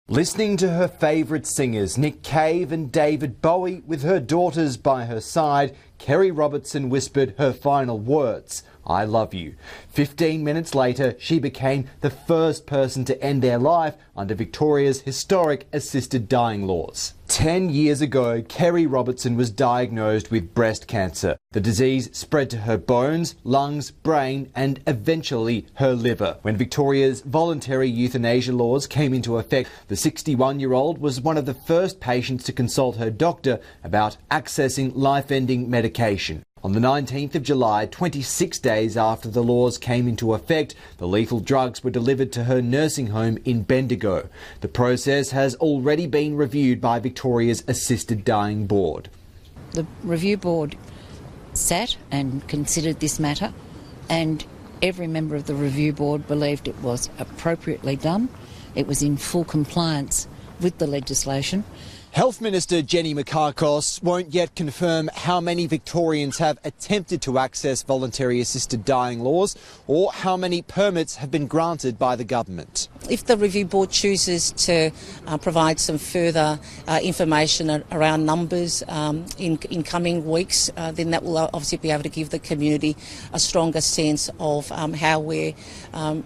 Listening to her favourite singers, Nick Cave and David Bowie, with her daughters by her side, Kerry Robertson whispered her final words, "I love you." 15 minutes later, she became the first person to end their life under Victoria's historic assisted dying laws. 10 years ago, Kerry Robertson was diagnosed with breast cancer. The disease spread to her bones, lungs, brain and eventually her liver. When Victoria's voluntary euthanasia laws came into effect, the 61-year-old was one of the first patients to consult her doctor about accessing life-ending medication. On the 19th of July, 26 days after the laws came into effect, the lethal drugs were delivered to her nursing home in Bendigo. The process has already been reviewed by Victoria's Assisted Dying Board. The review board sat and considered this matter, and every member of the review board believed it was appropriately done. It was in full compliance with the legislation. Health Minister Jenny Mikakos won't yet confirm how many Victorians have attempted to access voluntary assisted dying laws or how many permits have been granted by the government. If the review board chooses to provide some further information around numbers in coming weeks, then that will obviously be able to give the community a stronger sense of how we're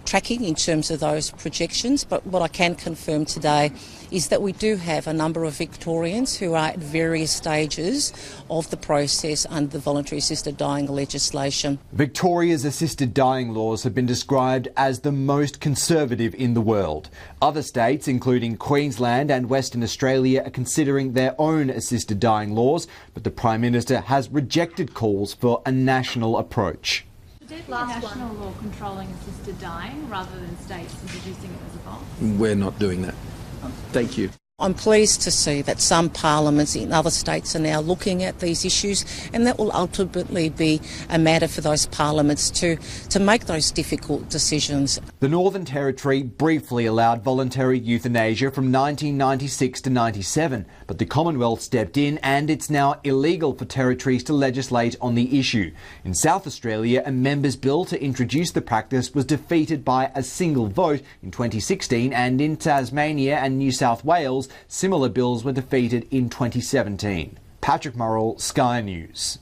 tracking in terms of those projections. But what I can confirm today is that we do have a number of Victorians who are at various stages of the process under the voluntary assisted dying legislation. Victoria's assisted dying laws have been described as the most conservative in the world. Other states, including Queensland and Western Australia, are considering their own assisted dying laws, but the Prime Minister has rejected calls for a national approach. Should there be a national law controlling assisted dying rather than states introducing it as a box? We're not doing that. Thank you. I'm pleased to see that some parliaments in other states are now looking at these issues, and that will ultimately be a matter for those parliaments to make those difficult decisions. The Northern Territory briefly allowed voluntary euthanasia from 1996 to 97, but the Commonwealth stepped in and it's now illegal for territories to legislate on the issue. In South Australia, a member's bill to introduce the practice was defeated by a single vote in 2016, and in Tasmania and New South Wales, similar bills were defeated in 2017. Patrick Murrell, Sky News.